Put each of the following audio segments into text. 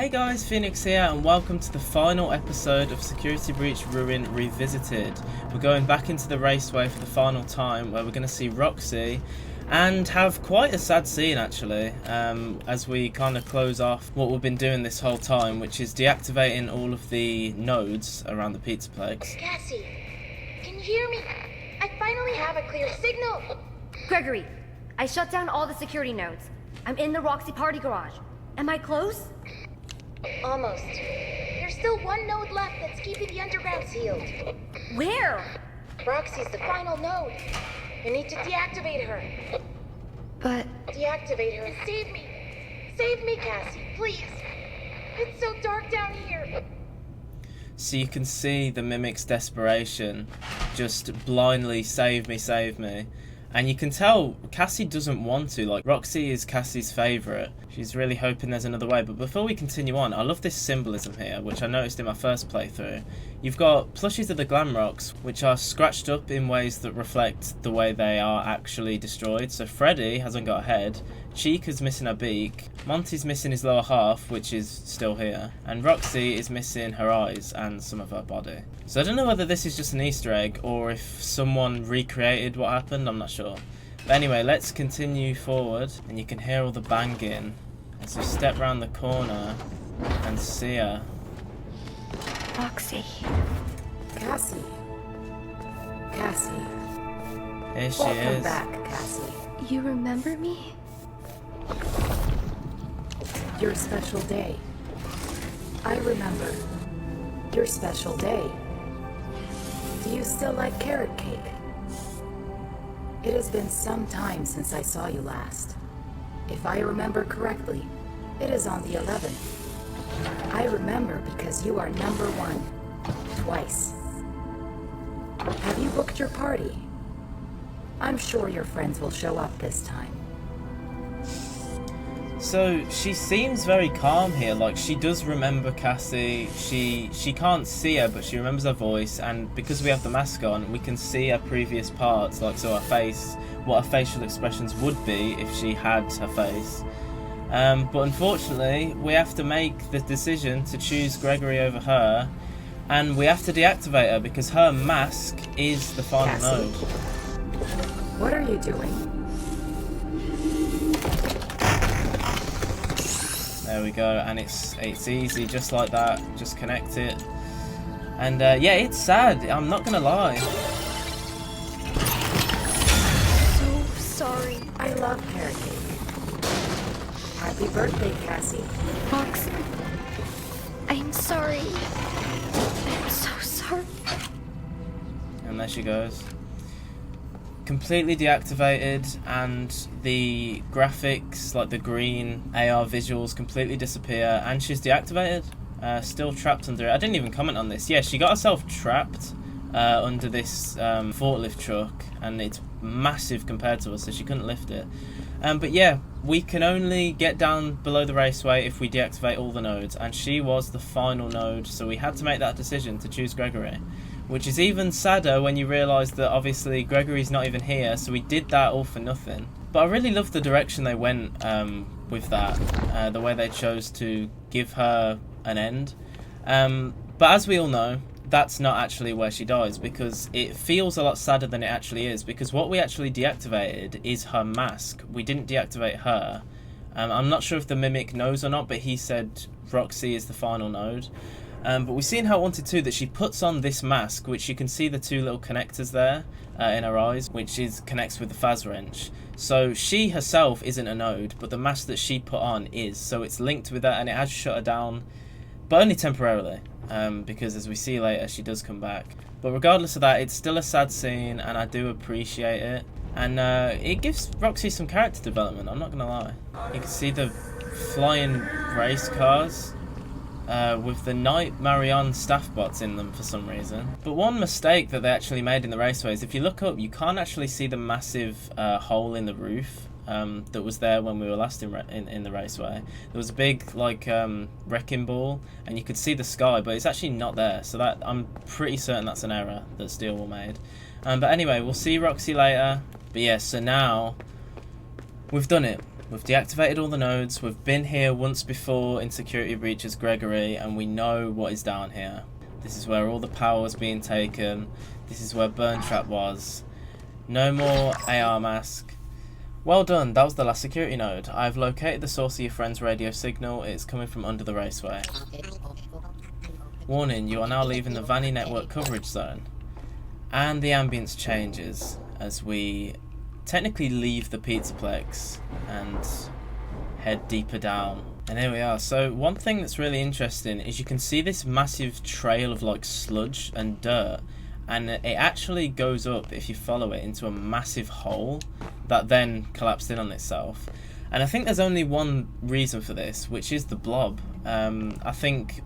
Hey guys, Phoenix here and welcome to the final episode of Security Breach Ruin Revisited. We're going back into the raceway for the final time where we're going to see Roxy and have quite a sad scene actually, as we kind of close off what we've been doing this whole time, which is deactivating all of the nodes around the Pizzaplex. Cassie, can you hear me? I finally have a clear signal. Gregory, I shut down all the security nodes. I'm in the Roxy party garage. Am I close? Almost. There's still one node left that's keeping the underground sealed. Where? Roxy's the final node. You need to deactivate her. But... Deactivate her and save me. Save me, Cassie, please. It's so dark down here. So you can see the Mimic's desperation, just blindly save me, save me. And you can tell Cassie doesn't want to. Like, Roxy is Cassie's favourite. She's really hoping there's another way. But before we continue on, I love this symbolism here, which I noticed in my first playthrough. You've got plushies of the Glam Rocks, which are scratched up in ways that reflect the way they are actually destroyed. So Freddy hasn't got a head, Chica's missing her beak, Monty's missing his lower half, which is still here, and Roxy is missing her eyes and some of her body. So I don't know whether this is just an Easter egg or if someone recreated what happened, I'm not sure. But anyway, let's continue forward, and you can hear all the banging as we step round the corner and see her. Roxy. Cassie. Cassie. Here she Welcome is. back, Cassie. You remember me? Your special day. I remember. Your special day. Do you still like carrot cake? It has been some time since I saw you last. If I remember correctly, it is on the 11th. I remember because you are number 1. Twice. Have you booked your party? I'm sure your friends will show up this time. So she seems very calm here. Like, she does remember Cassie. She can't see her, but she remembers her voice, and because we have the mask on, we can see her previous parts, like so her face, what her facial expressions would be if she had her face. But unfortunately, we have to make the decision to choose Gregory over her, and we have to deactivate her because her mask is the final Cassie, node. what are you doing? There we go, and it's easy, just like that. Just connect it, and yeah, it's sad. I'm not gonna lie. So sorry. I love carrot cake. Happy birthday, Cassie. Roxy. I'm sorry. I'm so sorry. And there she goes. Completely deactivated, and the graphics, like the green AR visuals, completely disappear, and she's deactivated. Still trapped under it. I didn't even comment on this. Yeah, she got herself trapped under this forklift truck, and it's massive compared to us, so she couldn't lift it. But yeah, we can only get down below the raceway if we deactivate all the nodes, and she was the final node, so we had to make that decision to choose Gregory. Which is even sadder when you realise that obviously Gregory's not even here, so we did that all for nothing. But I really love the direction they went with that, the way they chose to give her an end. But as we all know, that's not actually where she dies, because it feels a lot sadder than it actually is, because what we actually deactivated is her mask. We didn't deactivate her. I'm not sure if the Mimic knows or not, but he said Roxy is the final node. But we've seen how it wanted to, that she puts on this mask, which you can see the two little connectors there in her eyes, which connects with the Faz wrench. So she herself isn't a node, but the mask that she put on is. So it's linked with that, and it has shut her down, but only temporarily, because as we see later, she does come back. But regardless of that, it's still a sad scene, and I do appreciate it. And it gives Roxy some character development, I'm not going to lie. You can see the flying race cars. With the Night Marion staff bots in them for some reason. But one mistake that they actually made in the raceway is if you look up, you can't actually see the massive hole in the roof that was there when we were last in the raceway. There was a big like wrecking ball, and you could see the sky, but it's actually not there. So that, I'm pretty certain that's an error that Steelwall made. But anyway, we'll see Roxy later. But yeah, so now we've done it. We've deactivated all the nodes. We've been here once before in security breach as Gregory, and we know what is down here. This is where all the power was being taken. This is where Burn Trap was. No more AR mask. Well done, that was the last security node. I've located the source of your friend's radio signal. It's coming from under the raceway. Warning, you are now leaving the Vanny network coverage zone. And the ambience changes as we technically leave the Pizzaplex and head deeper down. And here we are. So one thing that's really interesting is you can see this massive trail of like sludge and dirt, and it actually goes up, if you follow it, into a massive hole that then collapsed in on itself. And I think there's only one reason for this, which is the blob. I think,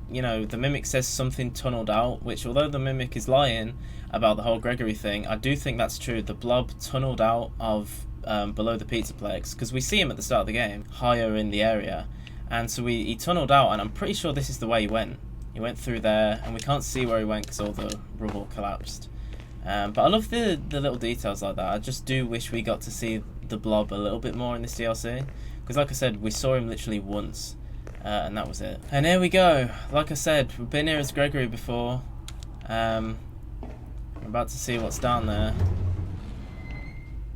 you know, the Mimic says something tunneled out, which although the Mimic is lying about the whole Gregory thing, I do think that's true. The blob tunneled out of below the Pizzaplex, because we see him at the start of the game, higher in the area. And so he tunneled out, and I'm pretty sure this is the way he went. He went through there, and we can't see where he went because all the rubble collapsed. But I love the little details like that. I just do wish we got to see the blob a little bit more in this DLC. Because like I said, we saw him literally once, and that was it. And here we go. Like I said, we've been here as Gregory before. We're about to see what's down there.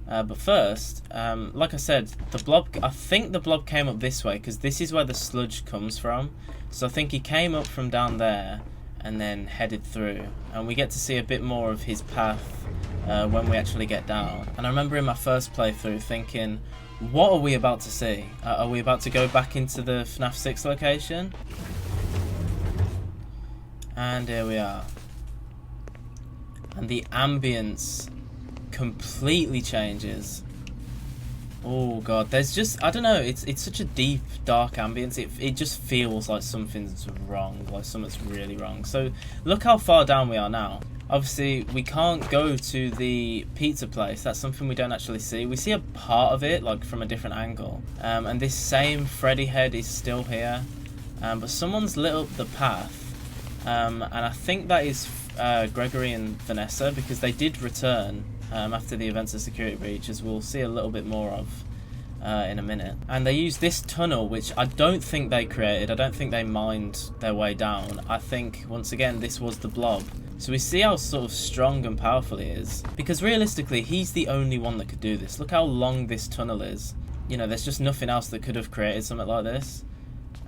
But first, like I said, the blob, I think the blob came up this way because this is where the sludge comes from. So I think he came up from down there and then headed through. And we get to see a bit more of his path when we actually get down. And I remember in my first playthrough thinking, what are we about to see? Are we about to go back into the FNaF 6 location? And here we are. And the ambience completely changes. Oh god, there's just, I don't know, it's such a deep, dark ambience. It just feels like something's wrong, like something's really wrong. So look how far down we are now. Obviously we can't go to the pizza place. That's something we don't actually see. We see a part of it, like from a different angle. And this same Freddy head is still here, but someone's lit up the path. And I think that is Gregory and Vanessa, because they did return after the events of Security Breach, as we'll see a little bit more of in a minute. And they use this tunnel, which I don't think they created. I don't think they mined their way down. I think, once again, this was the blob. So we see how sort of strong and powerful he is, because realistically, he's the only one that could do this. Look how long this tunnel is. You know, there's just nothing else that could have created something like this.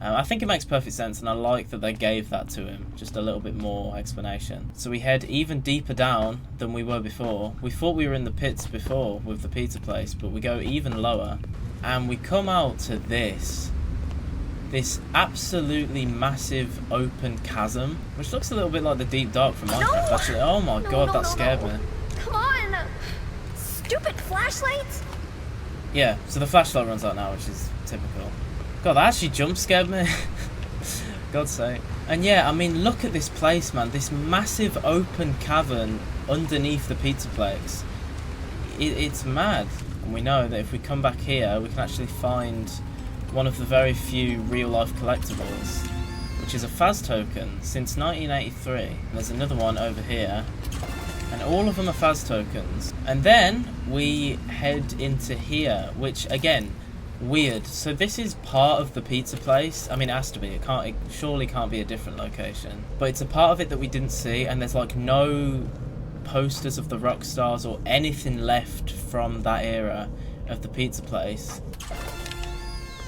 I think it makes perfect sense, and I like that they gave that to him, just a little bit more explanation. So we head even deeper down than we were before. We thought we were in the pits before with the pizza place, but we go even lower, and we come out to this absolutely massive open chasm, which looks a little bit like the Deep Dark from Minecraft, actually. Oh my god, that scared me. Come on! Stupid flashlights! Yeah, so the flashlight runs out now, which is typical. God, that actually jump scared me. God's sake. And yeah, I mean, look at this place, man. This massive open cavern underneath the Pizzaplex. It's mad. And we know that if we come back here, we can actually find one of the very few real-life collectibles, which is a Faz token since 1983. And there's another one over here. And all of them are Faz tokens. And then we head into here, which, again, weird. So this is part of the pizza place. I mean, it has to be. It surely can't be a different location. But it's a part of it that we didn't see, and there's like no posters of the rock stars or anything left from that era of the pizza place.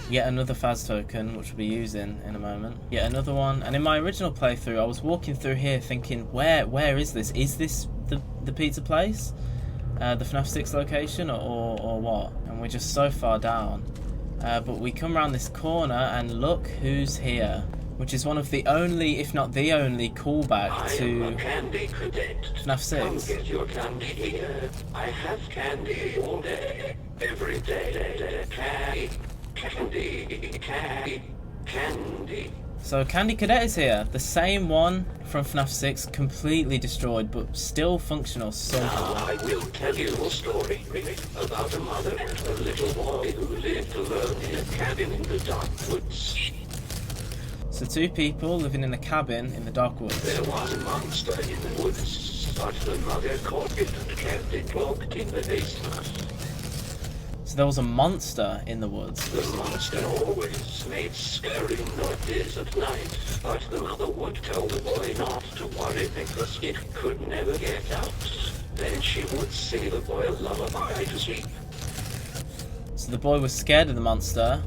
Yet another Faz token, which we'll be using in a moment. Yet another one. And in my original playthrough, I was walking through here thinking, where is this? Is this the pizza place? The FNaF 6 location, or what? And we're just so far down. But we come around this corner and look who's here, which is one of the only, if not the only, callback to FNaF 6. Come get your candy here. I have candy all day, every day. Candy. So Candy Cadet is here, the same one from FNaF 6, completely destroyed, but still functional somehow. Now I will tell you a story about a mother and a little boy who lived alone in a cabin in the dark woods. So two people living in a cabin in the dark woods. There was a monster in the woods, but the mother caught it and kept it locked in the basement. So there was a monster in the woods. The monster always made scary noises at night, but the mother would tell the boy not to worry because it could never get out. Then she would sing the boy a lullaby to sleep. So the boy was scared of the monster,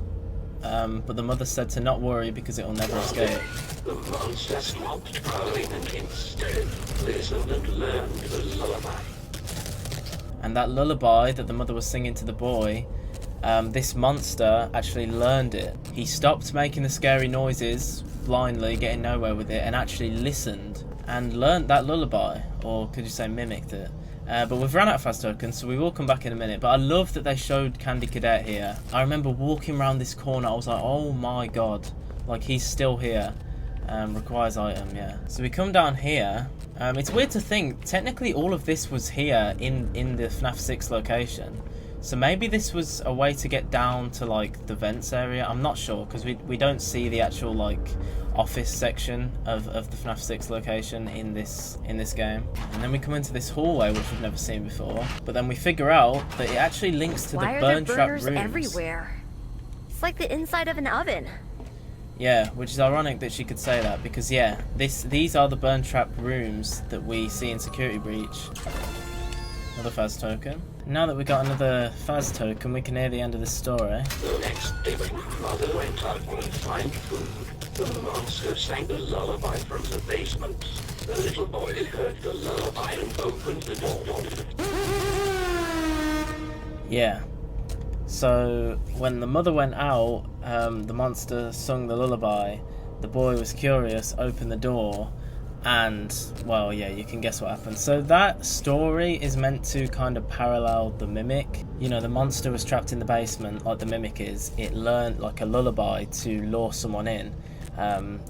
but the mother said to not worry because it will never escape. The monster stopped growling and instead listened and learned the lullaby. And that lullaby that the mother was singing to the boy, this monster actually learned it. He stopped making the scary noises blindly, getting nowhere with it, and actually listened and learned that lullaby, or could you say mimicked it. But we've run out of fast tokens, so we will come back in a minute. But I love that they showed Candy Cadet here. I remember walking around this corner, I was like, oh my god, like he's still here. Requires item, yeah. So we come down here. It's weird to think, technically all of this was here in the FNaF 6 location. So maybe this was a way to get down to like the vents area. I'm not sure, because we don't see the actual like office section of the FNaF 6 location in this game. And then we come into this hallway, which we've never seen before. But then we figure out that it actually links to Why the are burn there trap burners rooms. everywhere? It's like the inside of an oven. Yeah, which is ironic that she could say that, because yeah, these are the burn trap rooms that we see in Security Breach. Another Faz token. Now that we got another Faz token, we can hear the end of this story. The next day when Mother went out to find food, the monster sang the lullaby from the basement. The little boy heard the lullaby and opened the door. Yeah. So when the mother went out, the monster sung the lullaby. The boy was curious, opened the door, and well, yeah, you can guess what happened. So that story is meant to kind of parallel the Mimic. You know, the monster was trapped in the basement like the Mimic is. It learned like a lullaby to lure someone in.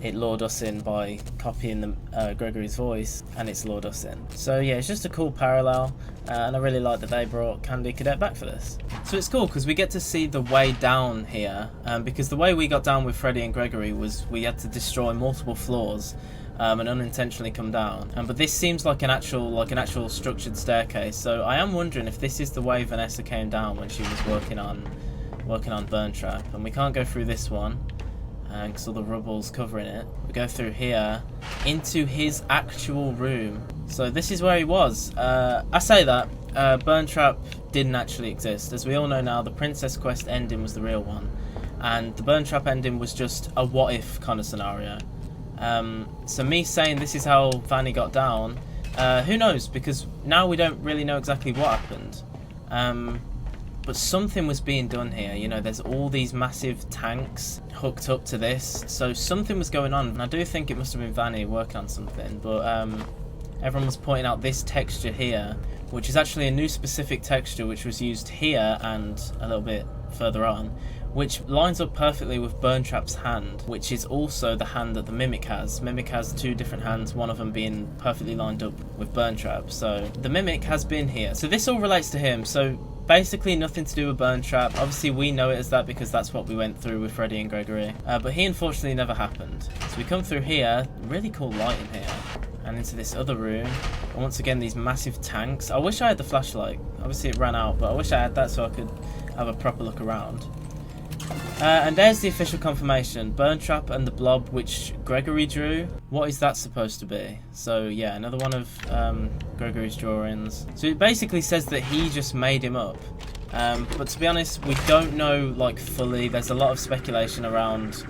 It lured us in by copying Gregory's voice, and it's lured us in. So yeah, it's just a cool parallel, and I really like that they brought Candy Cadet back for this. So it's cool because we get to see the way down here, because the way we got down with Freddy and Gregory was we had to destroy multiple floors and unintentionally come down. But this seems like an actual structured staircase. So I am wondering if this is the way Vanessa came down when she was working on Burn Trap. And we can't go through this one, because all the rubble's covering it. We go through here into his actual room. So this is where he was. I say that Burn Trap didn't actually exist. As we all know now, the Princess Quest ending was the real one, and the Burn Trap ending was just a what if kind of scenario. So me saying this is how Vanny got down, who knows, because now we don't really know exactly what happened. But something was being done here. You know, there's all these massive tanks hooked up to this, so something was going on, and I do think it must have been Vanny working on something. But everyone was pointing out this texture here, which is actually a new specific texture which was used here and a little bit further on, which lines up perfectly with Burn Trap's hand, which is also the hand that the Mimic has. Mimic has two different hands, one of them being perfectly lined up with Burn Trap. So the Mimic has been here. So this all relates to him. So basically nothing to do with Burn Trap. Obviously we know it as that because that's what we went through with Freddy and Gregory. But he unfortunately never happened. So we come through here, really cool light in here, and into this other room. And once again, these massive tanks. I wish I had the flashlight. Obviously it ran out, but I wish I had that so I could have a proper look around. And there's the official confirmation. Burn Trap and the Blob, which Gregory drew. What is that supposed to be? So yeah, another one of Gregory's drawings. So it basically says that he just made him up. But to be honest, we don't know like fully. There's a lot of speculation around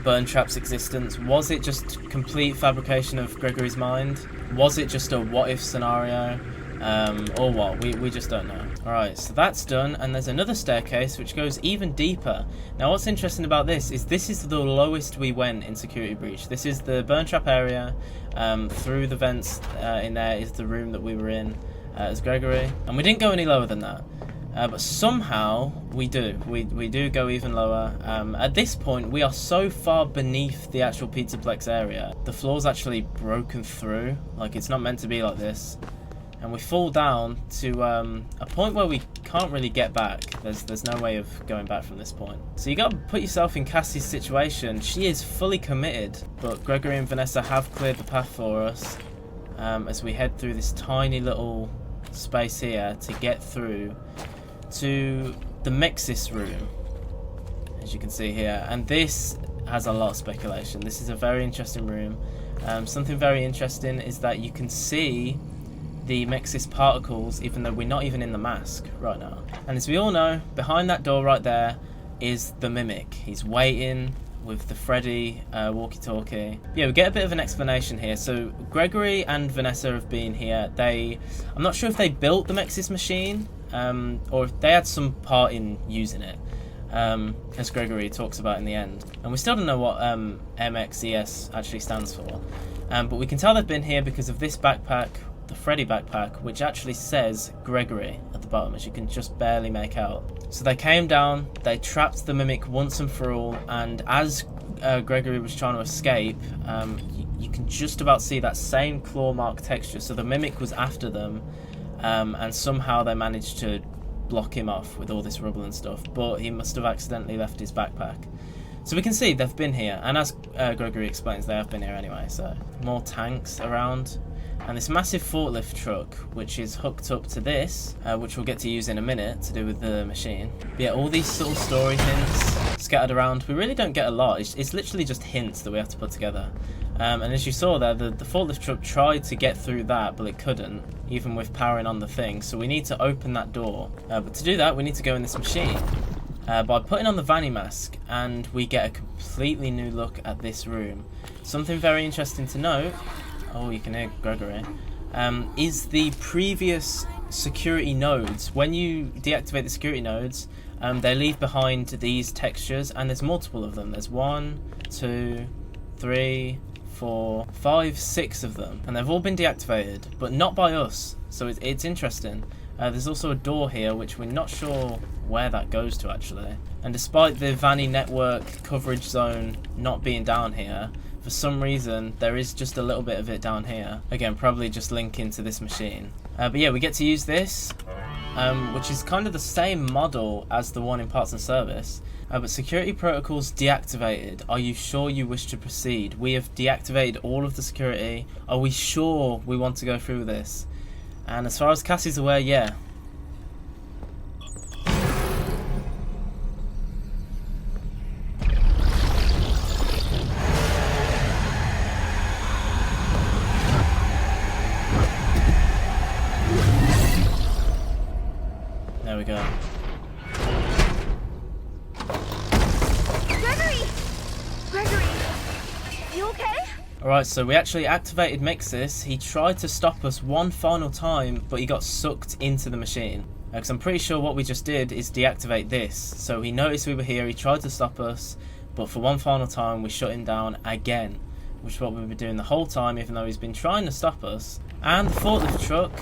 Burn Trap's existence. Was it just complete fabrication of Gregory's mind? Was it just a what if scenario? Or what? We just don't know. Alright, so that's done, and there's another staircase which goes even deeper. Now what's interesting about this is the lowest we went in Security Breach. This is the Burn Trap area. Through the vents in there is the room that we were in as Gregory, and we didn't go any lower than that. But somehow we do. We do go even lower. At this point, we are so far beneath the actual Pizzaplex area. The floor's actually broken through. Like, it's not meant to be like this. And we fall down to a point where we can't really get back. There's no way of going back from this point. So you got to put yourself in Cassie's situation. She is fully committed, but Gregory and Vanessa have cleared the path for us as we head through this tiny little space here to get through to the Mexis room, as you can see here, and this has a lot of speculation. This is a very interesting room. Something very interesting is that you can see the Mexis particles even though we're not even in the mask right now. And as we all know, behind that door right there is the Mimic. He's waiting with the Freddy walkie-talkie. Yeah, we get a bit of an explanation here. So Gregory and Vanessa have been here. I'm not sure if they built the Mexis machine or if they had some part in using it, as Gregory talks about in the end. And we still don't know what MXES actually stands for. But we can tell they've been here because of this backpack, the Freddy backpack, which actually says Gregory at the bottom, as you can just barely make out. So they came down, they trapped the Mimic once and for all, and as Gregory was trying to escape, you can just about see that same claw mark texture. So the Mimic was after them, and somehow they managed to block him off with all this rubble and stuff, but he must have accidentally left his backpack. So we can see they've been here, and as Gregory explains, they have been here anyway. So more tanks around. And this massive forklift truck, which is hooked up to this, which we'll get to use in a minute to do with the machine. But yeah, all these sort of story hints scattered around. We really don't get a lot. It's literally just hints that we have to put together. And as you saw there, the forklift truck tried to get through that, but it couldn't, even with powering on the thing. So we need to open that door. But to do that, we need to go in this machine by putting on the Vanny mask, and we get a completely new look at this room. Something very interesting to note. Oh, you can hear Gregory. Is the previous security nodes. When you deactivate the security nodes, they leave behind these textures, and there's multiple of them. There's 1, 2, 3, 4, 5, 6 of them, and they've all been deactivated, but not by us. So it's interesting. There's also a door here, which we're not sure where that goes to actually. And despite the Vanny network coverage zone not being down here, for some reason, there is just a little bit of it down here. Again, probably just linking to this machine. But yeah, we get to use this, which is kind of the same model as the one in parts and service. But security protocols deactivated. Are you sure you wish to proceed? We have deactivated all of the security. Are we sure we want to go through with this? And as far as Cassie's aware, yeah. There we go. Gregory, you okay? Alright, so we actually activated Mixis. He tried to stop us one final time, but he got sucked into the machine. Because I'm pretty sure what we just did is deactivate this. So he noticed we were here, he tried to stop us, but for one final time we shut him down again, which is what we've been doing the whole time, even though he's been trying to stop us. And the forklift truck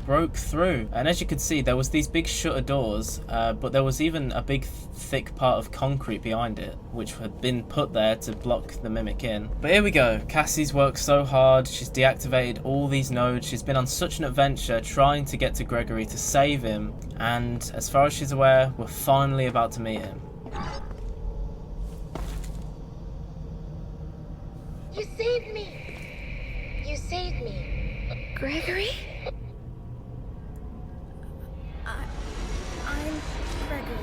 broke through, and as you could see, there was these big shutter doors, but there was even a big thick part of concrete behind it, which had been put there to block the Mimic in. But here we go. Cassie's worked so hard. She's deactivated all these nodes. She's been on such an adventure trying to get to Gregory to save him, and as far as she's aware, we're finally about to meet him. You saved me. You saved me. Gregory? I'm Gregory.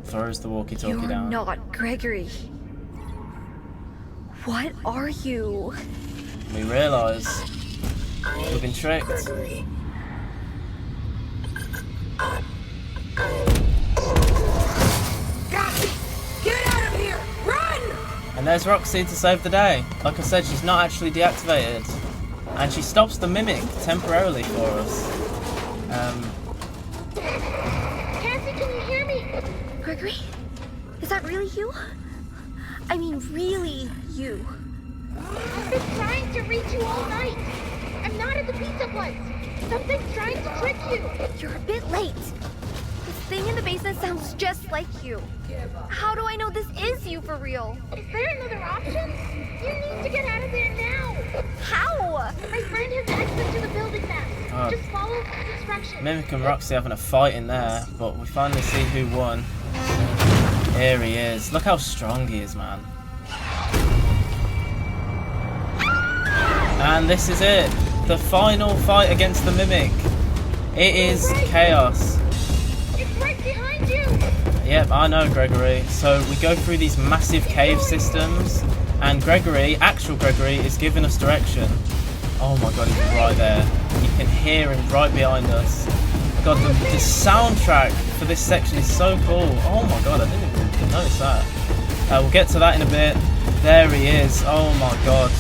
Throws the walkie-talkie You're down. not Gregory. What are you? We realise we've been tricked. Get out of here! Run! And there's Roxy to save the day. Like I said, she's not actually deactivated. And she stops the Mimic temporarily for us. Cassie, can you hear me? Gregory? Is that really you? I mean, really you? I've been trying to reach you all night. I'm not at the pizza place. Something's trying to trick you. You're a bit late. This thing in the basement sounds just like you. How do I know this is you for real? Is there another option? You need to get out of there now. How? My friend has access to the building map. Oh. Just follow the instructions. Mimic and Roxy having a fight in there, but we finally see who won. Here he is. Look how strong he is, man. And this is it. The final fight against the Mimic. It is chaos. It's right behind you! Yep, I know, Gregory. So we go through these massive cave systems, and Gregory, actual Gregory, is giving us direction. Oh my god, he's right there. You can hear him right behind us. God, the soundtrack for this section is so cool. Oh my god, I didn't even notice that. We'll get to that in a bit. There he is. Oh my god.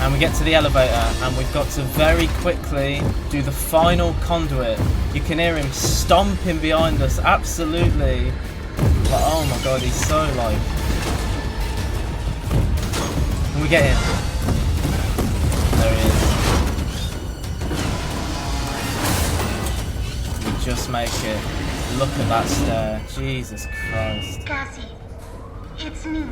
And we get to the elevator, and we've got to very quickly do the final conduit. You can hear him stomping behind us, absolutely. But oh my god, he's so like... And we get in. There he is. We just make it. Look at that stair. Jesus Christ. Cassie, it's me.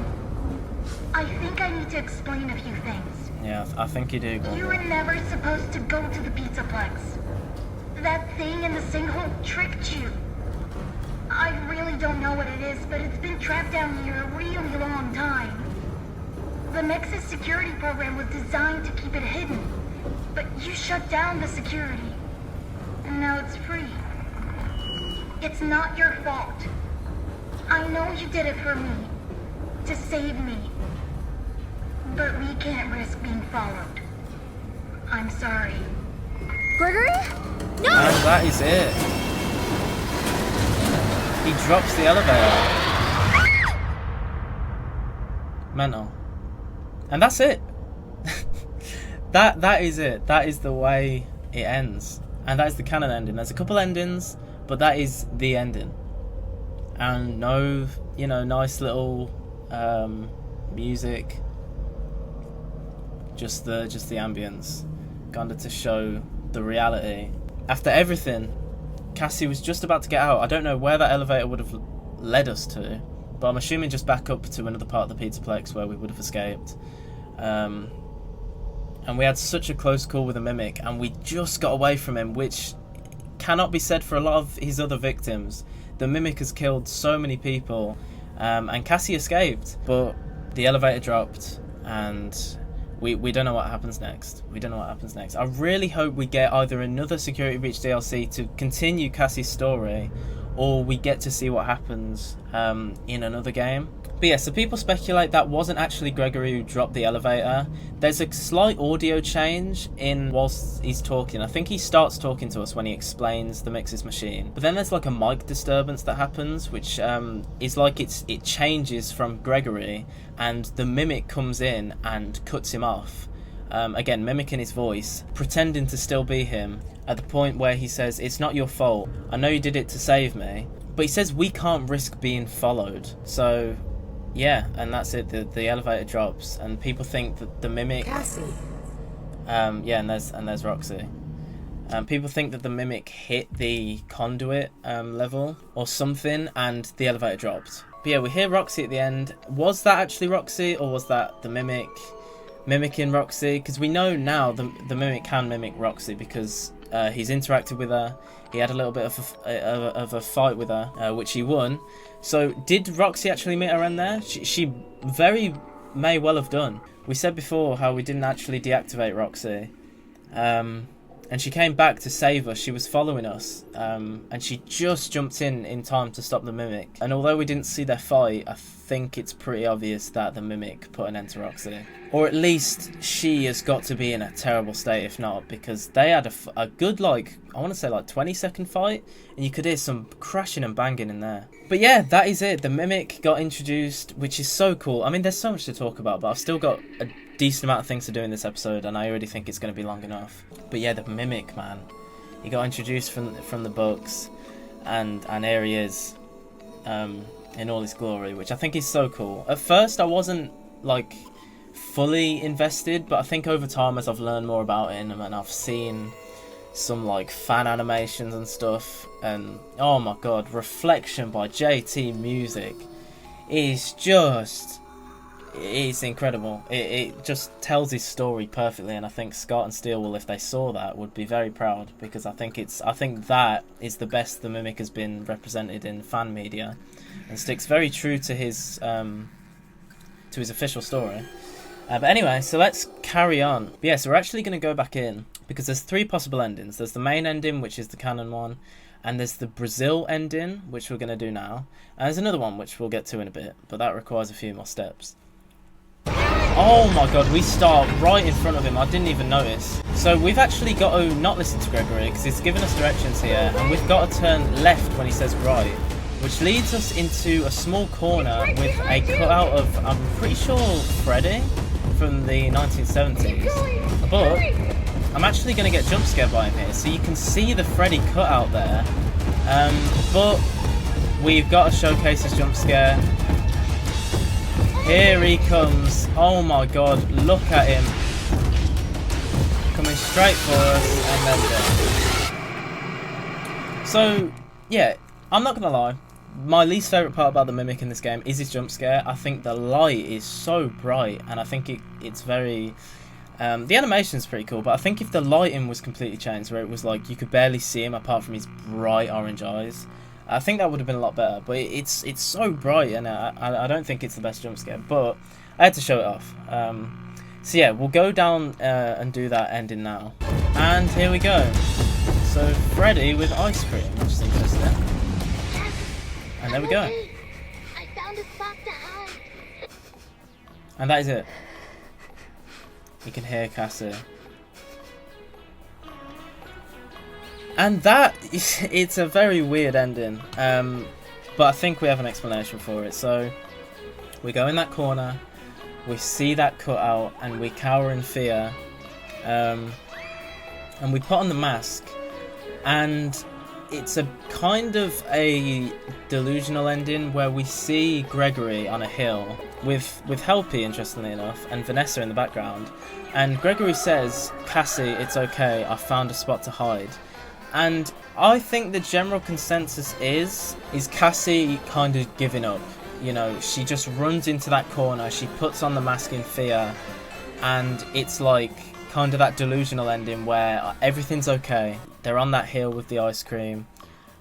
I think I need to explain a few things. Yeah, I think you do. You were never supposed to go to the Pizzaplex. That thing in the sinkhole tricked you. I really don't know what it is, but it's been trapped down here a really long time. The Nexus security program was designed to keep it hidden, but you shut down the security, and now it's free. It's not your fault. I know you did it for me, to save me. But we can't risk being followed. I'm sorry. Gregory? No! And that is it. He drops the elevator. Mental. And that's it. That is it. That is the way it ends. And that is the canon ending. There's a couple endings, but that is the ending. And no, you know, nice little music. Just the ambience, kind of to show the reality. After everything, Cassie was just about to get out. I don't know where that elevator would have led us to, but I'm assuming just back up to another part of the Pizzaplex where we would have escaped. And we had such a close call with a Mimic, and we just got away from him, which cannot be said for a lot of his other victims. The Mimic has killed so many people, and Cassie escaped, but the elevator dropped, and we don't know what happens next. We don't know what happens next. I really hope we get either another Security Breach DLC to continue Cassie's story, or we get to see what happens in another game. But yeah, so people speculate that wasn't actually Gregory who dropped the elevator. There's a slight audio change in whilst he's talking. I think he starts talking to us when he explains the Mix's machine. But then there's like a mic disturbance that happens, which is like it changes from Gregory, and the Mimic comes in and cuts him off. Again, mimicking his voice, pretending to still be him, at the point where he says, "It's not your fault. I know you did it to save me." But he says we can't risk being followed. So yeah, and that's it. The elevator drops, and people think that the Mimic. Cassie. Yeah, and there's Roxy. People think that the Mimic hit the conduit level or something, and the elevator dropped. But yeah, we hear Roxy at the end. Was that actually Roxy, or was that the Mimic mimicking Roxy? Because we know now the Mimic can mimic Roxy because he's interacted with her. He had a little bit of a fight with her, which he won. So did Roxy actually meet her end there? She very may well have done. We said before how we didn't actually deactivate Roxy. And she came back to save us. She was following us. And she just jumped in time to stop the Mimic. And although we didn't see their fight, I think it's pretty obvious that the Mimic put an end to Roxy. Or at least she has got to be in a terrible state, if not, because they had a good, like, I want to say like 20-second fight, and you could hear some crashing and banging in there. But yeah, that is it. The Mimic got introduced, which is so cool. I mean, there's so much to talk about, but I've still got a decent amount of things to do in this episode, and I already think it's going to be long enough. But yeah, the Mimic, man. He got introduced from the books, and here he is in all his glory, which I think is so cool. At first, I wasn't, like, fully invested, but I think over time, as I've learned more about him and I've seen some like fan animations and stuff, and oh my god, Reflection by JT Music is just, it's incredible. It just tells his story perfectly, and I think Scott and Steel, if they saw that, would be very proud, because I think that is the best the Mimic has been represented in fan media, and sticks very true to his official story. But anyway, so let's carry on. But yeah, so we're actually going to go back in because there's 3 possible endings. There's the main ending, which is the canon one, and there's the Brazil ending, which we're going to do now. And there's another one, which we'll get to in a bit, but that requires a few more steps. Oh my god, we start right in front of him. I didn't even notice. So we've actually got to not listen to Gregory because he's given us directions here, and we've got to turn left when he says right, which leads us into a small corner with a cutout of, I'm pretty sure, Freddy from the 1970s. But I'm actually going to get jump scared by him here, so you can see the Freddy cutout there. But we've got to showcase his jump scare. Here he comes. Oh my god, look at him. Coming straight for us and then dead. So, yeah, I'm not going to lie. My least favourite part about the Mimic in this game is his jump scare. I think the light is so bright, and I think it's very... the animation's pretty cool, but I think if the lighting was completely changed, where it was like you could barely see him apart from his bright orange eyes, I think that would have been a lot better. But it's so bright, and I don't think it's the best jump scare, but I had to show it off. So yeah, we'll go down and do that ending now. And here we go. So Freddy with ice cream, which is interesting. And there we go. I found a spot to hide. And that is it. You can hear Cassie. And that, it's a very weird ending. But I think we have an explanation for it. So, we go in that corner, we see that cutout, and we cower in fear. And we put on the mask. And it's a kind of a delusional ending where we see Gregory on a hill with Helpy, interestingly enough, and Vanessa in the background. And Gregory says, "Cassie, it's okay, I found a spot to hide." And I think the general consensus is Cassie kind of giving up. You know, she just runs into that corner, she puts on the mask in fear, and it's like kind of that delusional ending where everything's okay. They're on that hill with the ice cream,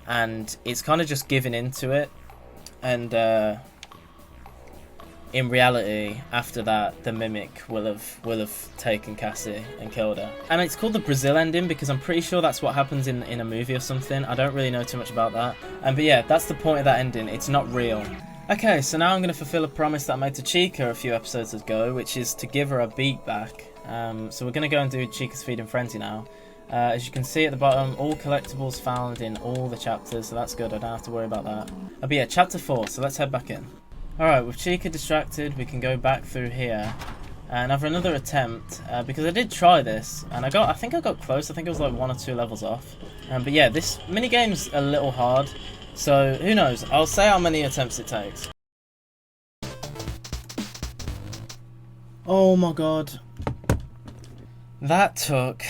and it's kind of just giving into it. And in reality, after that, the Mimic will have taken Cassie and killed her. And it's called the Brazil ending because I'm pretty sure that's what happens in a movie or something. I don't really know too much about that. But yeah, that's the point of that ending. It's not real. Okay, so now I'm going to fulfill a promise that I made to Chica a few episodes ago, which is to give her a beat back. So we're going to go and do Chica's Feeding Frenzy now. As you can see at the bottom, all collectibles found in all the chapters, so that's good, I don't have to worry about that. But yeah, chapter 4, so let's head back in. Alright, with Chica distracted, we can go back through here and have another attempt, because I did try this, and I think I got close. I think it was like 1 or 2 levels off. But yeah, this minigame's a little hard, so who knows, I'll say how many attempts it takes. Oh my god. That took...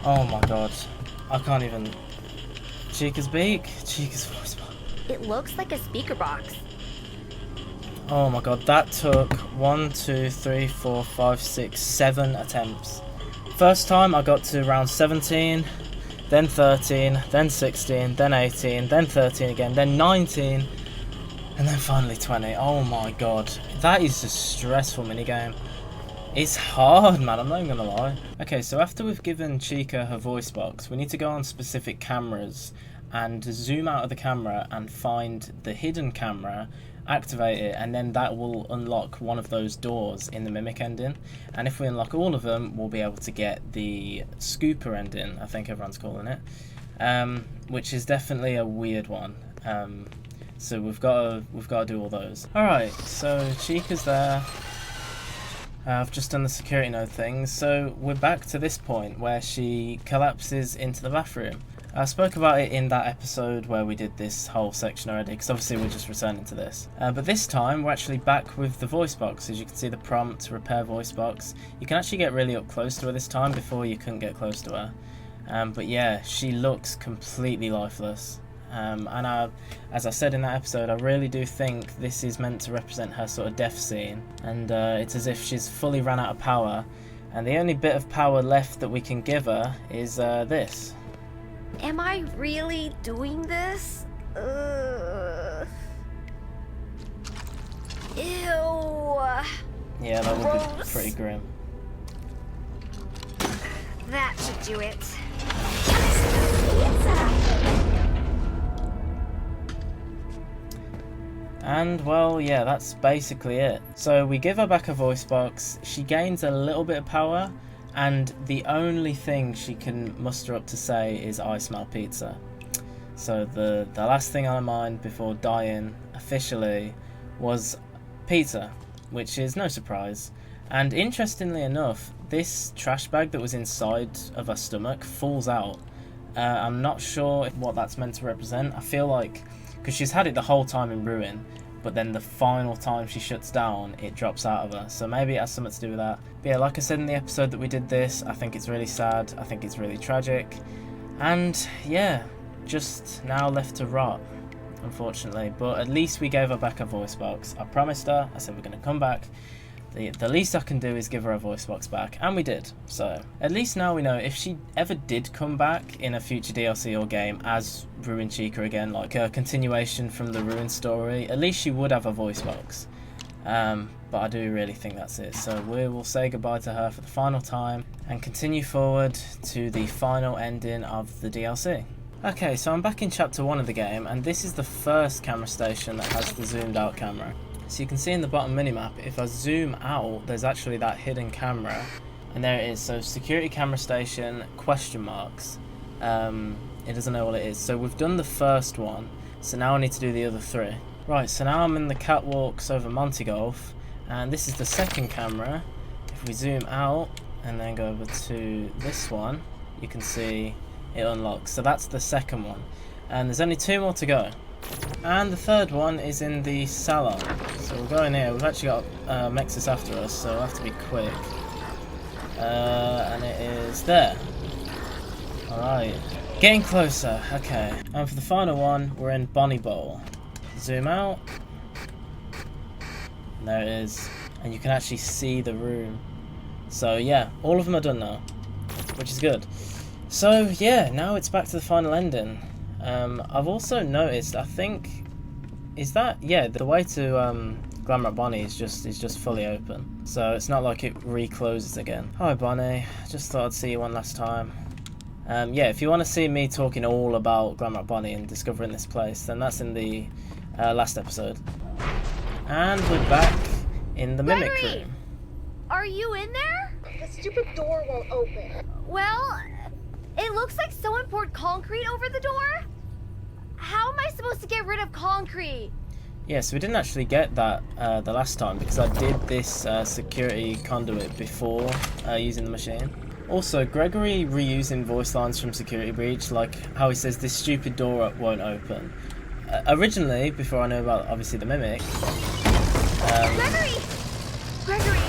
Oh my god. I can't even... Chica's beak? Chica's voice box. It looks like a speaker box. Oh my god, that took 1, 2, 3, 4, 5, 6, 7 attempts. First time I got to round 17, then 13, then 16, then 18, then 13 again, then 19, and then finally 20. Oh my god, that is a stressful minigame. It's hard, man, I'm not even gonna lie. Okay, so after we've given Chica her voice box, we need to go on specific cameras and zoom out of the camera and find the hidden camera, activate it, and then that will unlock one of those doors in the Mimic ending. And if we unlock all of them, we'll be able to get the Scooper ending, I think everyone's calling it, which is definitely a weird one. So we've got to do all those. Alright, so Chica's there. I've just done the security node thing, so we're back to this point where she collapses into the bathroom. I spoke about it in that episode where we did this whole section already, because obviously we're just returning to this. But this time we're actually back with the voice box. As you can see, the prompt, repair voice box. You can actually get really up close to her this time. Before you couldn't get close to her. But yeah, she looks completely lifeless. And as I said in that episode, I really do think this is meant to represent her sort of death scene. And it's as if she's fully run out of power. And the only bit of power left that we can give her is this. Am I really doing this? Ew. Yeah, that would be gross. pretty grim. That should do it. And well, yeah, that's basically it. So we give her back her voice box, she gains a little bit of power, and the only thing she can muster up to say is "I smell pizza." So the last thing on her mind before dying officially was pizza, which is no surprise. And interestingly enough, this trash bag that was inside of her stomach falls out. I'm not sure what that's meant to represent. I feel like, because she's had it the whole time in Ruin, but then the final time she shuts down, it drops out of her. So maybe it has something to do with that. But yeah, like I said in the episode that we did this, I think it's really sad. I think it's really tragic. And yeah, just now left to rot, unfortunately. But at least we gave her back her voice box. I promised her, I said we're going to come back. The least I can do is give her a voice box back, and we did. So at least now we know if she ever did come back in a future DLC or game as Ruin Chica again, like a continuation from the Ruin story, at least she would have a voice box. But I do really think that's it. So we will say goodbye to her for the final time and continue forward to the final ending of the DLC. Okay, so I'm back in chapter 1 of the game, and this is the first camera station that has the zoomed out camera. So you can see in the bottom minimap, if I zoom out, there's actually that hidden camera, and there it is. So security camera station, question marks. It doesn't know what it is. So we've done the first one, so now I need to do the other 3. Right, so now I'm in the catwalks over Monty Golf, and this is the second camera. If we zoom out and then go over to this one, you can see it unlocks. So that's the second one, and there's only 2 more to go. And the third one is in the salon. So we'll go in here. We've actually got Mexus after us, so we'll have to be quick. And it is there. Alright. Getting closer. Okay. And for the final one, we're in Bonnie Bowl. Zoom out. And there it is. And you can actually see the room. So yeah, all of them are done now, which is good. So yeah, now it's back to the final ending. I've also noticed, I think, is that, yeah, the way to Glamrock Bonnie is just fully open, so it's not like it recloses again. Hi Bonnie, just thought I'd see you one last time. Yeah, if you want to see me talking all about Glamrock Bonnie and discovering this place, then that's in the last episode. And we're back in the Mimic room. Are you in there? The stupid door won't open. Well, it looks like someone poured concrete over the door. How am I supposed to get rid of concrete? Yeah, so we didn't actually get that the last time because I did this security conduit before using the machine. Also, Gregory reusing voice lines from Security Breach, like how he says this stupid door won't open. Originally, before I knew about obviously the Mimic. Gregory,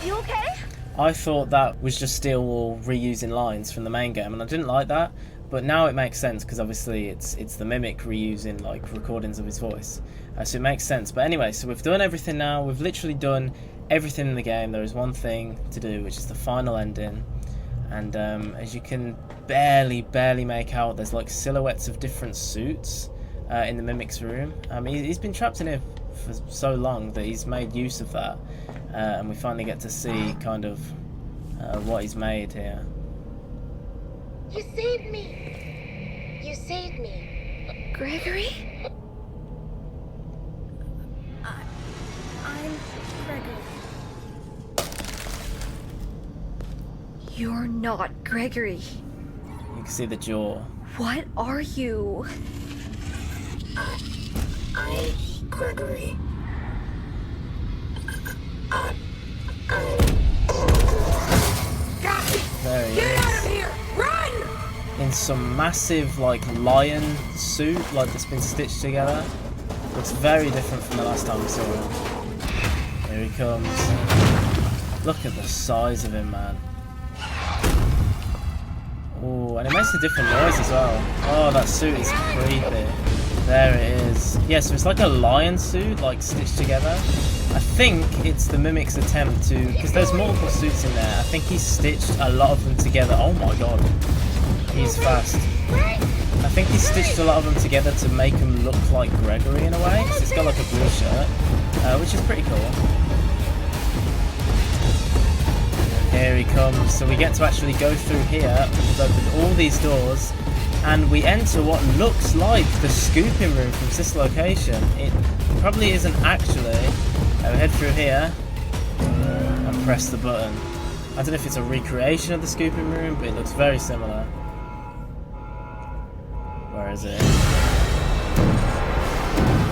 you okay? I thought that was just still reusing lines from the main game, and I didn't like that. But now it makes sense because obviously it's the Mimic reusing like recordings of his voice, so it makes sense. But anyway, so we've done everything now. We've literally done everything in the game. There is one thing to do, which is the final ending. And as you can barely make out, there's like silhouettes of different suits in the Mimic's room. He's been trapped in here for so long that he's made use of that, and we finally get to see kind of what he's made here. You saved me. You saved me. Gregory? I'm Gregory. You're not Gregory. You can see the jaw. What are you? I'm Gregory. There he Get is. out of here! Run! In some massive like lion suit, like that's been stitched together. Looks very different from the last time we saw him. Here he comes. Look at the size of him, man. Oh, and it makes a different noise as well. Oh, that suit is creepy. There it is. Yeah, so it's like a lion suit, like stitched together. I think it's the Mimic's attempt to, because there's multiple suits in there, I think he stitched a lot of them together. Oh my god, he's fast. I think he stitched a lot of them together to make him look like Gregory in a way, because it's got like a blue shirt, which is pretty cool. Here he comes. So we get to actually go through here. We've opened all these doors, and we enter what looks like the scooping room from this location. It probably isn't actually. We head through here and press the button. I don't know if it's a recreation of the scooping room, but it looks very similar. Where is it?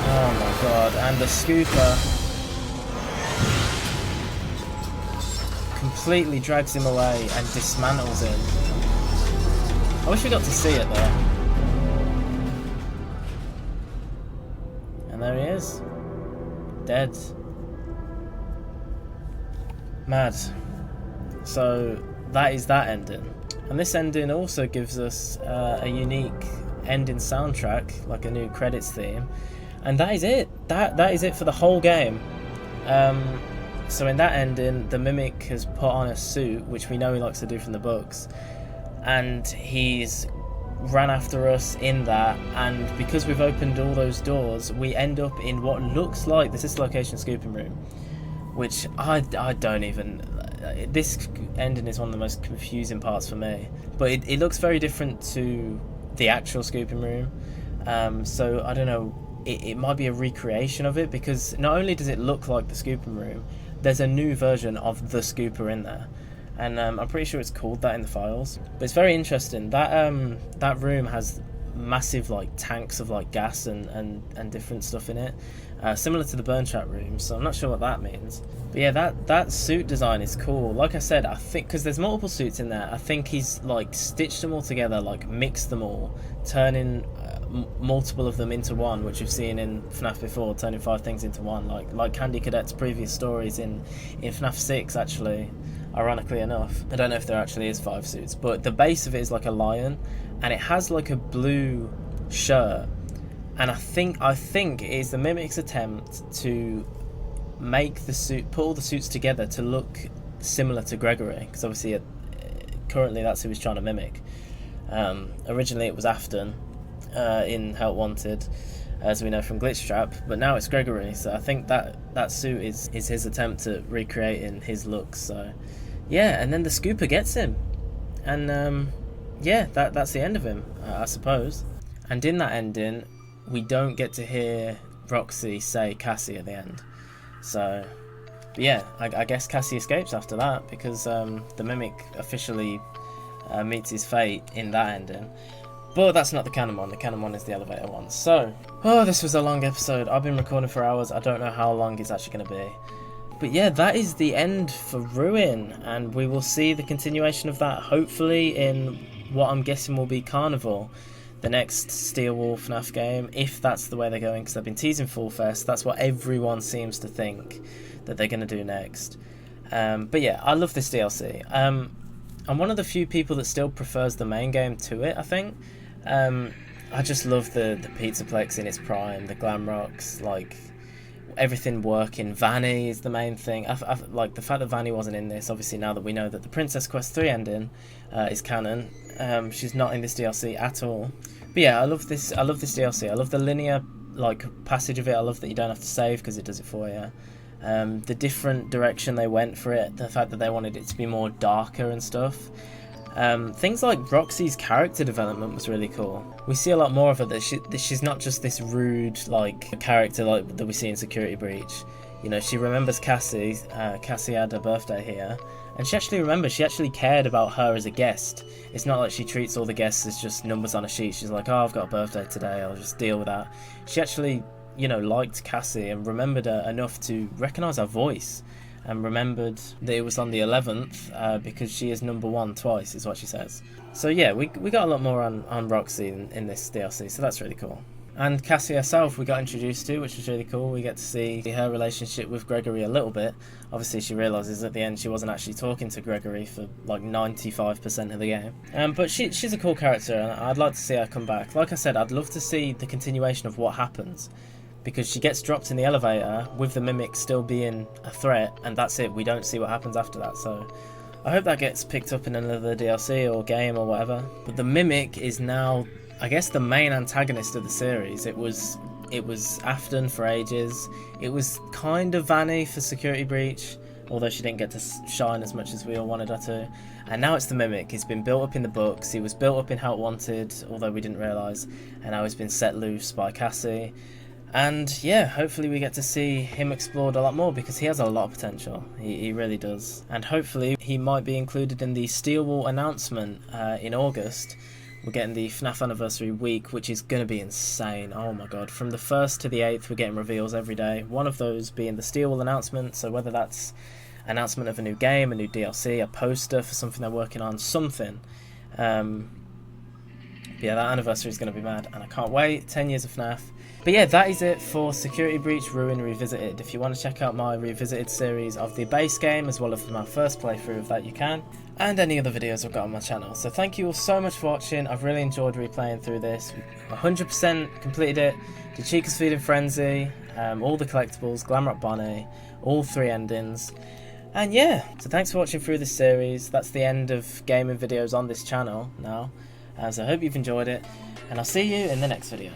Oh my god, and the scooper completely drags him away and dismantles him. I wish we got to see it though. And there he is. Dead. Mad. So that is that ending. And this ending also gives us a unique ending soundtrack, like a new credits theme. And that is it. That is it for the whole game. So in that ending, the Mimic has put on a suit, which we know he likes to do from the books, and he's ran after us in that, and because we've opened all those doors, we end up in what looks like the dislocation scooping room, which I don't even... This ending is one of the most confusing parts for me, but it looks very different to the actual scooping room, so I don't know, it might be a recreation of it, because not only does it look like the scooping room, there's a new version of the scooper in there, and I'm pretty sure it's called that in the files. But it's very interesting. That room has massive like tanks of like gas and different stuff in it, similar to the burn trap room. So I'm not sure what that means. But yeah, that suit design is cool. Like I said, I think because there's multiple suits in there, I think he's like stitched them all together, like mixed them all, turning multiple of them into one, which you've seen in FNaF before, turning 5 things into one, like Candy Cadet's previous stories in FNaF 6 actually, ironically enough. I don't know if there actually is 5 suits, but the base of it is like a lion, and it has like a blue shirt, and I think it is the Mimic's attempt to make the suit, put all the suits together to look similar to Gregory, because obviously currently that's who he's trying to mimic. Originally it was Afton, in Help Wanted, as we know from Glitch Trap, but now it's Gregory, so I think that suit is his attempt at recreating his looks. So yeah, and then the scooper gets him, and yeah, that's the end of him, I suppose. And in that ending, we don't get to hear Roxy say Cassie at the end. So but yeah, I guess Cassie escapes after that, because the Mimic officially meets his fate in that ending. But that's not the canon one. The canon one is the elevator one. So, this was a long episode. I've been recording for hours. I don't know how long it's actually going to be. But yeah, that is the end for Ruin, and we will see the continuation of that hopefully in what I'm guessing will be Carnival, the next Steel Wolf FNaF game, if that's the way they're going, because they've been teasing Fall Fest. That's what everyone seems to think that they're going to do next. But yeah, I love this DLC. I'm one of the few people that still prefers the main game to it, I think. I just love the Pizzaplex in its prime, the glam rocks, like everything working. Vanny is the main thing. I like the fact that Vanny wasn't in this. Obviously, now that we know that the Princess Quest 3 ending is canon, she's not in this DLC at all. But yeah, I love this DLC. I love the linear like passage of it. I love that you don't have to save because it does it for you. The different direction they went for it, the fact that they wanted it to be more darker and stuff. Things like Roxy's character development was really cool. We see a lot more of her, that she's not just this rude like character like that we see in Security Breach. You know, she remembers Cassie. Cassie had her birthday here, and she actually cared about her as a guest. It's not like she treats all the guests as just numbers on a sheet. She's like, oh, I've got a birthday today, I'll just deal with that. She actually, you know, liked Cassie and remembered her enough to recognise her voice, and remembered that it was on the 11th because she is number 1 twice, is what she says. So yeah, we got a lot more on Roxy in this DLC, so that's really cool. And Cassie herself we got introduced to, which was really cool. We get to see her relationship with Gregory a little bit. Obviously she realises at the end she wasn't actually talking to Gregory for like 95% of the game. But she's a cool character, and I'd like to see her come back. Like I said, I'd love to see the continuation of what happens, because she gets dropped in the elevator with the Mimic still being a threat, and that's it. We don't see what happens after that, so I hope that gets picked up in another DLC or game or whatever. But the Mimic is now, I guess, the main antagonist of the series. It was Afton for ages. It was kind of Vanny for Security Breach, although she didn't get to shine as much as we all wanted her to. And now it's the Mimic. He's been built up in the books, he was built up in Help Wanted, although we didn't realise, and now he's been set loose by Cassie. And yeah, hopefully we get to see him explored a lot more, because he has a lot of potential. He really does. And hopefully he might be included in the Steel Wall announcement in August. We're getting the FNaF Anniversary Week, which is going to be insane. Oh my god. From the 1st to the 8th, we're getting reveals every day. One of those being the Steel Wall announcement, so whether that's announcement of a new game, a new DLC, a poster for something they're working on, something. Yeah, that anniversary is going to be mad, and I can't wait. 10 years of FNaF. But yeah, that is it for Security Breach Ruin Revisited. If you want to check out my Revisited series of the base game, as well as my first playthrough of that, you can. And any other videos I've got on my channel. So thank you all so much for watching. I've really enjoyed replaying through this. 100% completed it. The Chica's Feeding Frenzy, all the collectibles, Glamrock Bonnie, all 3 endings. And yeah, so thanks for watching through this series. That's the end of gaming videos on this channel now. So I hope you've enjoyed it, and I'll see you in the next video.